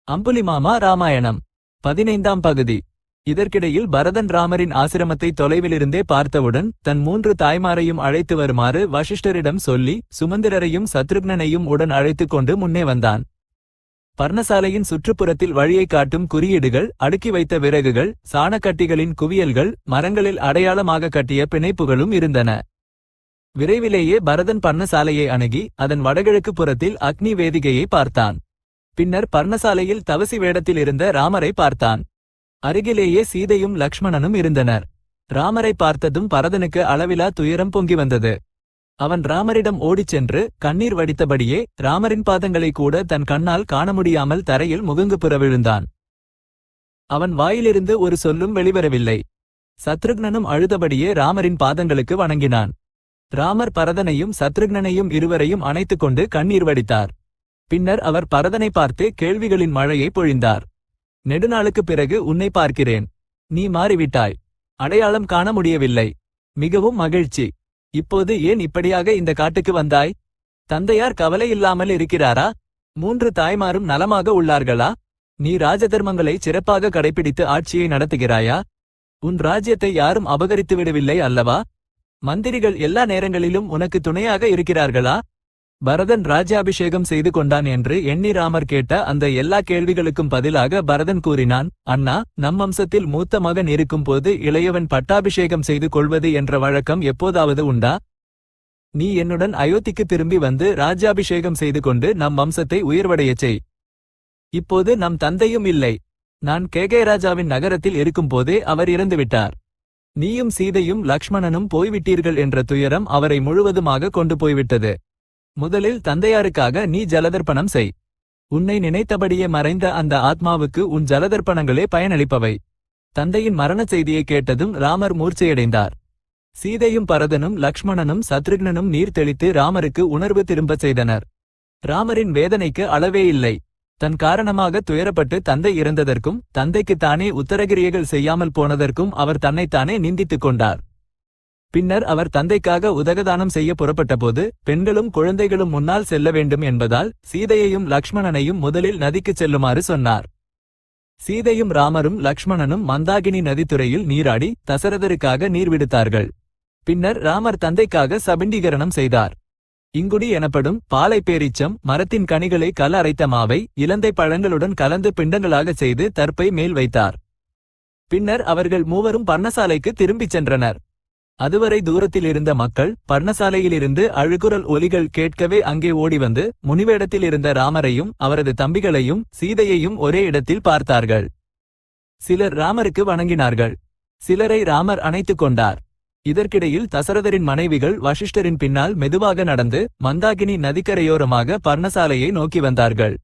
அம்புலிமாமா ராமாயணம் 15ஆம் பகுதி. இதற்கிடையில் பரதன் ராமரின் ஆசிரமத்தை தொலைவிலிருந்தே பார்த்தவுடன் தன் 3 தாய்மாரையும் அழைத்து வருமாறு வசிஷ்டரிடம் சொல்லி சுமந்திரரையும் சத்ருக்னனையும் உடன் அழைத்துக் கொண்டு முன்னே வந்தான். பர்ணசாலையின் சுற்றுப்புறத்தில் வழியை காட்டும் குறியீடுகள், அடுக்கி வைத்த விறகுகள், சாணக்கட்டிகளின் குவியல்கள், மரங்களில் அடையாளமாக கட்டிய பிணைப்புகளும் இருந்தன. விரைவிலேயே பரதன் பர்ணசாலையை அணுகி அதன் வடகிழக்கு புறத்தில் அக்னி வேதிகையை பார்த்தான். பின்னர் பர்ணசாலையில் தவசி வேடத்தில் இருந்த ராமரை பார்த்தான். அருகிலேயே சீதையும் லக்ஷ்மணனும் இருந்தனர். ராமரை பார்த்ததும் பரதனுக்கு அளவிலா துயரம் பொங்கி வந்தது. அவன் ராமரிடம் ஓடிச் சென்று கண்ணீர் வடித்தபடியே ராமரின் பாதங்களை கூட தன் கண்ணால் காண முடியாமல் தரையில் முகங்கு புற விழுந்தான். அவன் வாயிலிருந்து ஒரு சொல்லும் வெளிவரவில்லை. சத்ருக்னனும் அழுதபடியே ராமரின் பாதங்களுக்கு வணங்கினான். ராமர் பரதனையும் சத்ருக்னனையும் இருவரையும் அணைத்துக் கொண்டு கண்ணீர் வடித்தார். பின்னர் அவர் பரதனை பார்த்து கேள்விகளின் மழையை பொழிந்தார். நெடுநாளுக்குப் பிறகு உன்னை பார்க்கிறேன். நீ மாறிவிட்டாய். அடையாளம் காண முடியவில்லை. மிகவும் மகிழ்ச்சி. இப்போது ஏன் இப்படியாக இந்த காட்டுக்கு வந்தாய்? தந்தையார் கவலை இல்லாமல் இருக்கிறாரா? 3 தாய்மாரும் நலமாக உள்ளார்களா? நீ ராஜதர்மங்களை சிறப்பாக கடைபிடித்து ஆட்சியை நடத்துகிறாயா? உன் ராஜ்யத்தை யாரும் அபகரித்து விடவில்லை அல்லவா? மந்திரிகள் எல்லா நேரங்களிலும் உனக்கு துணையாக இருக்கிறார்களா? பரதன் ராஜ்யாபிஷேகம் செய்து கொண்டான் என்று எண்ணி ராமர் கேட்ட அந்த எல்லா கேள்விகளுக்கும் பதிலாக பரதன் கூறினான், அண்ணா, நம் வம்சத்தில் மூத்த மகன் இருக்கும் போது இளையவன் பட்டாபிஷேகம் செய்து கொள்வது என்ற வழக்கம் எப்போதாவது உண்டா? நீ என்னுடன் அயோத்திக்கு திரும்பி வந்து ராஜ்யாபிஷேகம் செய்து கொண்டு நம் வம்சத்தை உயர்வடையச் செய். இப்போது நம் தந்தையும் இல்லை. நான் கேகயராஜாவின் நகரத்தில் இருக்கும்போதே அவர் இறந்துவிட்டார். நீயும் சீதையும் லக்ஷ்மணனும் போய்விட்டீர்கள் என்ற துயரம் அவரை முழுவதுமாக கொண்டு போய்விட்டது. முதலில் தந்தையாருக்காக நீ ஜலதர்ப்பணம் செய். உன்னை நினைத்தபடியே மறைந்த அந்த ஆத்மாவுக்கு உன் ஜலதர்ப்பணங்களே பயனளிப்பவை. தந்தையின் மரணச் செய்தியை கேட்டதும் ராமர் மூர்ச்சையடைந்தார். சீதையும் பரதனும் லக்ஷ்மணனும் சத்ருக்னனும் நீர் தெளித்து ராமருக்கு உணர்வு திரும்பச் செய்தனர். ராமரின் வேதனைக்கு அளவே இல்லை. தன் காரணமாக துயரப்பட்டு தந்தை இறந்ததற்கும் தந்தைக்கு தானே உத்தரகிரியைகள் செய்யாமல் போனதற்கும் அவர் தன்னைத்தானே நிந்தித்துக் கொண்டார். பின்னர் அவர் தந்தைக்காக உதகதானம் செய்ய புறப்பட்டபோது பெண்களும் குழந்தைகளும் முன்னால் செல்ல வேண்டும் என்பதால் சீதையையும் லக்ஷ்மணனையும் முதலில் நதிக்குச் செல்லுமாறு சொன்னார். சீதையும் ராமரும் லக்ஷ்மணனும் மந்தாகினி நதித்துறையில் நீராடி தசரதருக்காக நீர் விடுத்தார்கள். பின்னர் ராமர் தந்தைக்காக சபிண்டீகரணம் செய்தார். இங்குடி எனப்படும் பாலை பேரிச்சம் மரத்தின் கனிகளை கல அரைத்த மாவை இலந்தை பழங்களுடன் கலந்து பிண்டங்களாகச் செய்து தர்ப்பை மேல் வைத்தார். பின்னர் அவர்கள் மூவரும் பர்ணசாலைக்கு திரும்பிச் சென்றனர். அதுவரை தூரத்தில் இருந்த மக்கள் பர்ணசாலையிலிருந்து அழுகுரல் ஒலிகள் கேட்கவே அங்கே ஓடிவந்து முனிவேடத்தில் இருந்த ராமரையும் அவரது தம்பிகளையும் சீதையையும் ஒரே இடத்தில் பார்த்தார்கள். சிலர் ராமருக்கு வணங்கினார்கள். சிலரை ராமர் அணைத்துக் கொண்டார். இதற்கிடையில் தசரதரின் மனைவிகள் வசிஷ்டரின் பின்னால் மெதுவாக நடந்து மந்தாகினி நதிக்கரையோரமாக பர்ணசாலையை நோக்கி வந்தார்கள்.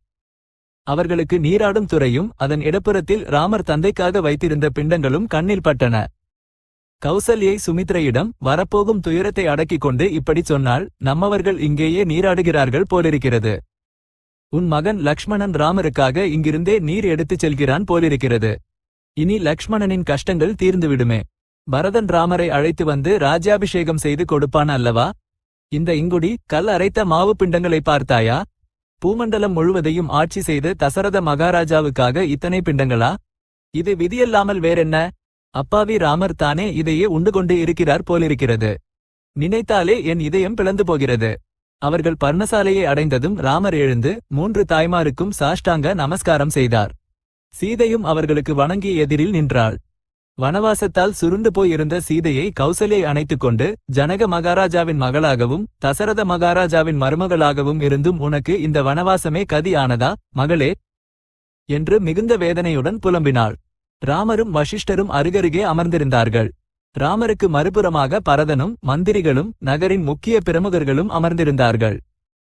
அவர்களுக்கு நீராடும் துறையும் அதன் இடப்புறத்தில் ராமர் தந்தைக்காக வைத்திருந்த பிண்டங்களும் கண்ணில் பட்டன. கௌசல்யை சுமித்ரையிடம் வரப்போகும் துயரத்தை அடக்கிக் கொண்டு இப்படி சொன்னால், நம்மவர்கள் இங்கேயே நீராடுகிறார்கள் போலிருக்கிறது. உன் மகன் லக்ஷ்மணன் ராமருக்காக இங்கிருந்தே நீர் எடுத்துச் செல்கிறான் போலிருக்கிறது. இனி லக்ஷ்மணனின் கஷ்டங்கள் தீர்ந்துவிடுமே. பரதன் ராமரை அழைத்து வந்து ராஜ்யாபிஷேகம் செய்து கொடுப்பான் அல்லவா? இந்த இங்குடி கல் அரைத்த மாவு பிண்டங்களை பார்த்தாயா? பூமண்டலம் முழுவதையும் ஆட்சி செய்து தசரத மகாராஜாவுக்காக இத்தனை பிண்டங்களா? இது விதியல்லாமல் வேறென்ன? அப்பாவி ராமர் தானே இதையே உண்டு கொண்டு இருக்கிறார் போலிருக்கிறது. நினைத்தாலே என் இதயம் பிளந்து போகிறது. அவர்கள் பர்ணசாலையை அடைந்ததும் ராமர் எழுந்து 3 தாய்மாருக்கும் சாஷ்டாங்க நமஸ்காரம் செய்தார். சீதையும் அவர்களுக்கு வணங்கி எதிரில் நின்றாள். வனவாசத்தால் சுருண்டு போயிருந்த சீதையை கௌசல்யை அணைத்துக் கொண்டு, ஜனக மகாராஜாவின் மகளாகவும் தசரத மகாராஜாவின் மருமகளாகவும் இருந்தும் உனக்கு இந்த வனவாசமே கதி ஆனதா மகளே என்று மிகுந்த வேதனையுடன் புலம்பினாள். ராமரும் வசிஷ்டரும் அருகருகே அமர்ந்திருந்தார்கள். ராமருக்கு மறுபுறமாக பரதனும் மந்திரிகளும் நகரின் முக்கிய பிரமுகர்களும் அமர்ந்திருந்தார்கள்.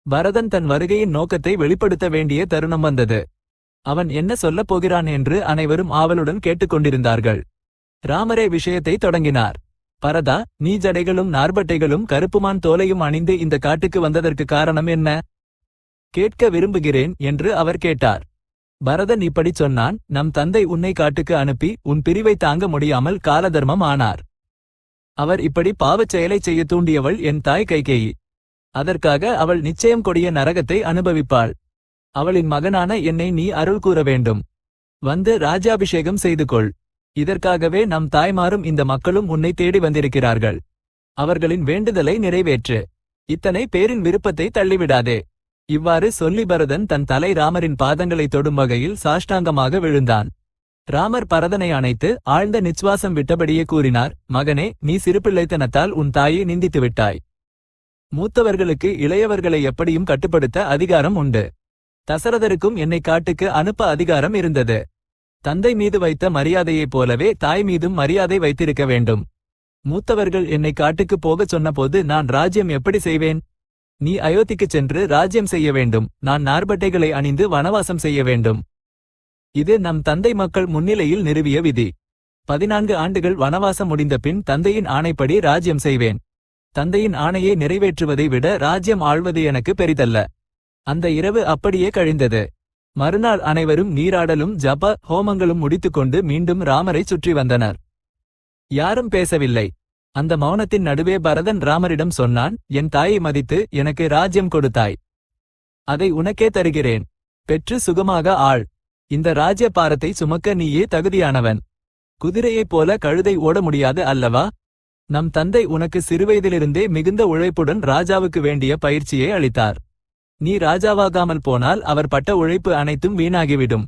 பரதன் தன் வருகையின் நோக்கத்தை வெளிப்படுத்த வேண்டிய தருணம் வந்தது. அவன் என்ன சொல்லப் போகிறான் என்று அனைவரும் ஆவலுடன் கேட்டுக்கொண்டிருந்தார்கள். ராமரே விஷயத்தை தொடங்கினார். பரதா, நீ ஜடைகளும் நார்பட்டைகளும் கருப்புமான் தோலையும் அணிந்து இந்த காட்டுக்கு வந்ததற்கு காரணம் என்ன? கேட்க விரும்புகிறேன் என்று அவர் கேட்டார். பரதன் இப்படி சொன்னான், நம் தந்தை உன்னை காட்டுக்கு அனுப்பி உன் பிரிவை தாங்க முடியாமல் காலதர்மம் ஆனார். அவர் இப்படி பாவச் செயலைச் செய்ய தூண்டியவள் என் தாய் கைகேயி. அதற்காக அவள் நிச்சயம் கொடிய நரகத்தை அனுபவிப்பாள். அவளின் மகனான என்னை நீ அருள் கூற வேண்டும். வந்து ராஜாபிஷேகம் செய்து கொள். இதற்காகவே நம் தாய்மாரும் இந்த மக்களும் உன்னை தேடி வந்திருக்கிறார்கள். அவர்களின் வேண்டுதலை நிறைவேற்று. இத்தனை பேரின் விருப்பத்தை தள்ளிவிடாதே. இவ்வாறு சொல்லி பரதன் தன் தலை ராமரின் பாதங்களை தொடும் வகையில் சாஷ்டாங்கமாக விழுந்தான். ராமர் பரதனை அணைத்து ஆழ்ந்த நிச்சுவாசம் விட்டபடியே கூறினார், மகனே, நீ சிறுபிள்ளைத்தனத்தால் உன் தாயை நிந்தித்து விட்டாய். மூத்தவர்களுக்கு இளையவர்களை எப்படியும் கட்டுப்படுத்த அதிகாரம் உண்டு. தசரதருக்கும் என்னை காட்டுக்கு அனுப்ப அதிகாரம் இருந்தது. தந்தை மீது வைத்த மரியாதையைப் போலவே தாய் மீதும் மரியாதை வைத்திருக்க வேண்டும். மூத்தவர்கள் என்னை காட்டுக்கு போகச் சொன்னபோது நான் ராஜ்யம் எப்படி செய்வேன்? நீ அயோத்திக்குச் சென்று ராஜ்யம் செய்ய வேண்டும். நான் நார்பட்டைகளை அணிந்து வனவாசம் செய்ய வேண்டும். இது நம் தந்தை மக்கள் முன்னிலையில் நிறுவிய விதி. 14 ஆண்டுகள் வனவாசம் முடிந்த பின் தந்தையின் ஆணைப்படி ராஜ்யம் செய்வேன். தந்தையின் ஆணையை நிறைவேற்றுவதை விட ராஜ்யம் ஆள்வது எனக்கு பெரிதல்ல. அந்த இரவு அப்படியே கழிந்தது. மறுநாள் அனைவரும் நீராடலும் ஜப ஹோமங்களும் முடித்துக்கொண்டு மீண்டும் ராமரை சுற்றி வந்தனர். யாரும் பேசவில்லை. அந்த மௌனத்தின் நடுவே பரதன் ராமரிடம் சொன்னான், என் தாயை மதித்து எனக்கு ராஜ்யம் கொடுத்தாய். அதை உனக்கே தருகிறேன். பெற்று சுகமாக ஆள். இந்த ராஜ்ய பாரத்தை சுமக்க நீயே தகுதியானவன். குதிரையைப் போல கழுதை ஓட முடியாது அல்லவா? நம் தந்தை உனக்கு சிறுவயதிலிருந்தே மிகுந்த உழைப்புடன் ராஜாவுக்கு வேண்டிய பயிற்சியை அளித்தார். நீ ராஜாவாகாமல் போனால் அவர் பட்ட உழைப்பு அனைத்தும் வீணாகிவிடும்.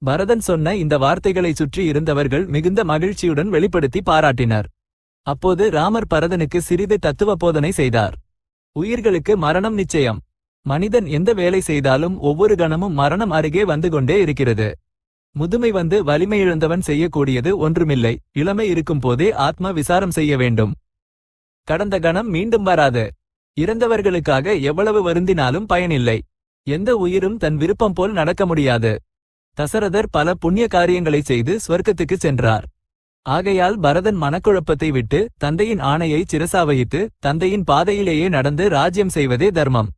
பரதன் சொன்ன இந்த வார்த்தைகளை சுற்றி இருந்தவர்கள் மிகுந்த மகிழ்ச்சியுடன் வெளிப்படுத்தி பாராட்டினர். அப்போது ராமர் பரதனுக்கு சிறிது தத்துவ போதனை செய்தார். உயிர்களுக்கு மரணம் நிச்சயம். மனிதன் எந்த வேலை செய்தாலும் ஒவ்வொரு கணமும் மரணம் அருகே வந்து கொண்டே இருக்கிறது. முதுமை வந்து வலிமை இழந்தவன் செய்யக்கூடியது ஒன்றுமில்லை. இளமை இருக்கும் போதே ஆத்ம விசாரம் செய்ய வேண்டும். கடந்த கணம் மீண்டும் வராது. இறந்தவர்களுக்காக எவ்வளவு வருந்தினாலும் பயனில்லை. எந்த உயிரும் தன் விருப்பம் போல் நடக்க முடியாது. தசரதர் பல புண்ணிய காரியங்களை செய்து ஸ்வர்க்கத்துக்கு சென்றார். ஆகையால் பரதன் மனக்குழப்பத்தை விட்டு தந்தையின் ஆணையை சிரசாவகித்து தந்தையின் பாதையிலேயே நடந்து ராஜ்யம் செய்வதே தர்மம்.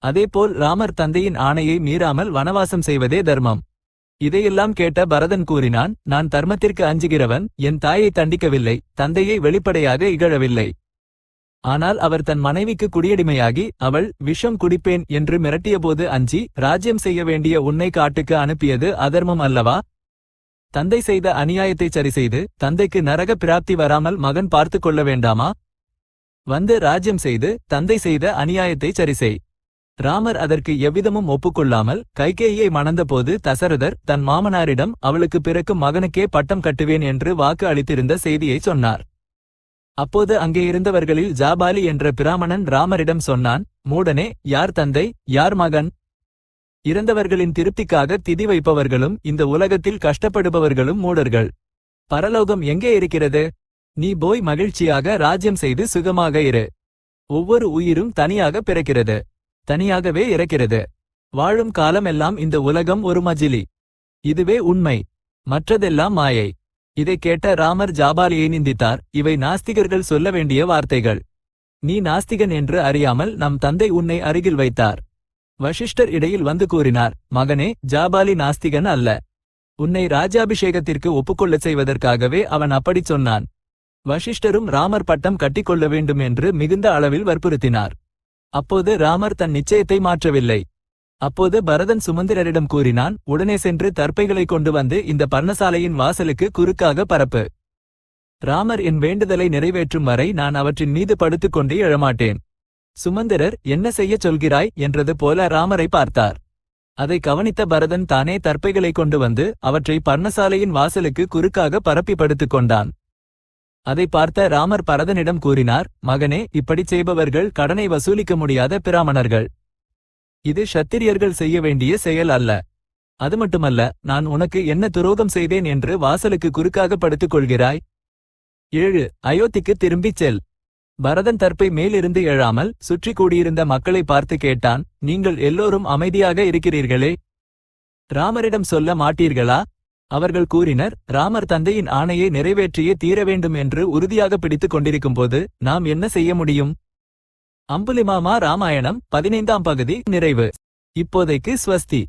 அதேபோல் ராமர் தந்தையின் ஆணையை மீறாமல் வனவாசம் செய்வதே தர்மம். இதையெல்லாம் கேட்ட பரதன் கூறினான், நான் தர்மத்திற்கு அஞ்சுகிறவன். என் தாயை தண்டிக்கவில்லை, தந்தையை வெளிப்படையாக இகழவில்லை. ஆனால் அவர் தன் மனைவிக்கு குடியடிமையாகி அவள் விஷம் குடிப்பேன் என்று மிரட்டியபோது அஞ்சி ராஜ்யம் செய்ய வேண்டிய உன்னை காட்டுக்கு அனுப்பியது அதர்மம் அல்லவா? தந்தை செய்த அநியாயத்தை சரிசெய்து தந்தைக்கு நரக பிராப்தி வராமல் மகன் பார்த்து கொள்ள வேண்டாமா? வந்து ராஜ்யம் செய்து தந்தை செய்த அநியாயத்தை சரிசெய். ராமர் அதற்கு எவ்விதமும் ஒப்புக்கொள்ளாமல் கைகேயியை மணந்தபோது தசரதர் தன் மாமனாரிடம் அவளுக்கு பிறக்கும் மகனுக்கே பட்டம் கட்டுவேன் என்று வாக்கு அளித்திருந்த செய்தியை சொன்னார். அப்போது அங்கே இருந்தவர்களில் ஜாபாலி என்ற பிராமணன் ராமரிடம் சொன்னான், மூடனே, யார் தந்தை, யார் மகன்? இறந்தவர்களின் திருப்திக்காக திதி வைப்பவர்களும் இந்த உலகத்தில் கஷ்டப்படுபவர்களும் மூடர்கள். பரலோகம் எங்கே இருக்கிறது? நீ போய் மகிழ்ச்சியாக ராஜ்யம் செய்து சுகமாக இரு. ஒவ்வொரு உயிரும் தனியாக பிறக்கிறது, தனியாகவே இறக்கிறது. வாழும் காலமெல்லாம் இந்த உலகம் ஒரு மஜிலி. இதுவே உண்மை, மற்றதெல்லாம் மாயை. இதை கேட்ட ராமர் ஜாபாலியை நிந்தித்தார். இவை நாஸ்திகர்கள் சொல்ல வேண்டிய வார்த்தைகள். நீ நாஸ்திகன் என்று அறியாமல் நம் தந்தை உன்னை அருகில் வைத்தார். வசிஷ்டர் இடையில் வந்து கூறினார், மகனே, ஜாபாலி நாஸ்திகன் அல்ல. உன்னை ராஜாபிஷேகத்திற்கு ஒப்புக்கொள்ளச் செய்வதற்காகவே அவன் அப்படிச் சொன்னான். வசிஷ்டரும் ராமர் பட்டம் கட்டிக்கொள்ள வேண்டும் என்று மிகுந்த அளவில் வற்புறுத்தினார். அப்போது ராமர் தன் நிச்சயத்தை மாற்றவில்லை. அப்போது பரதன் சுமந்திரரிடம் கூறினான், உடனே சென்று தர்ப்பைகளை கொண்டு வந்து இந்த பர்ணசாலையின் வாசலுக்கு குறுக்காக பரப்பு. ராமர் என் வேண்டுதலை நிறைவேற்றும் வரை நான் அவற்றின் மீது படுத்துக் கொண்டே எழமாட்டேன். சுமந்திரர், என்ன செய்யச் சொல்கிறாய் என்றது போல ராமரை பார்த்தார். அதை கவனித்த பரதன் தானே தர்ப்பைகளை கொண்டு வந்து அவற்றை பர்ணசாலையின் வாசலுக்கு குறுக்காக பரப்பி படுத்துக் கொண்டான். அதை பார்த்த ராமர் பரதனிடம் கூறினார், மகனே, இப்படிச் செய்பவர்கள் கடனை வசூலிக்க முடியாத பிராமணர்கள். இது க்ஷத்திரியர்கள் செய்ய வேண்டிய செயல் அல்ல. அது மட்டுமல்ல, நான் உனக்கு என்ன துரோகம் செய்தேன் என்று வாசலுக்கு குறுக்காக படுத்துக் கொள்கிறாய்? 7. அயோத்திக்கு திரும்பிச் செல். பரதன் தர்ப்பை மேலிருந்து எழாமல் சுற்றி கூடியிருந்த மக்களை பார்த்து கேட்டான், நீங்கள் எல்லோரும் அமைதியாக இருக்கிறீர்களே, ராமரிடம் சொல்ல மாட்டீர்களா? அவர்கள் கூறினர், ராமர் தந்தையின் ஆணையை நிறைவேற்றியே தீர வேண்டும் என்று உறுதியாக பிடித்துக் கொண்டிருக்கும்போது நாம் என்ன செய்ய முடியும்? அம்புலிமாமா ராமாயணம் 15ஆம் பகுதி நிறைவு. இப்போதைக்கு ஸ்வஸ்தி.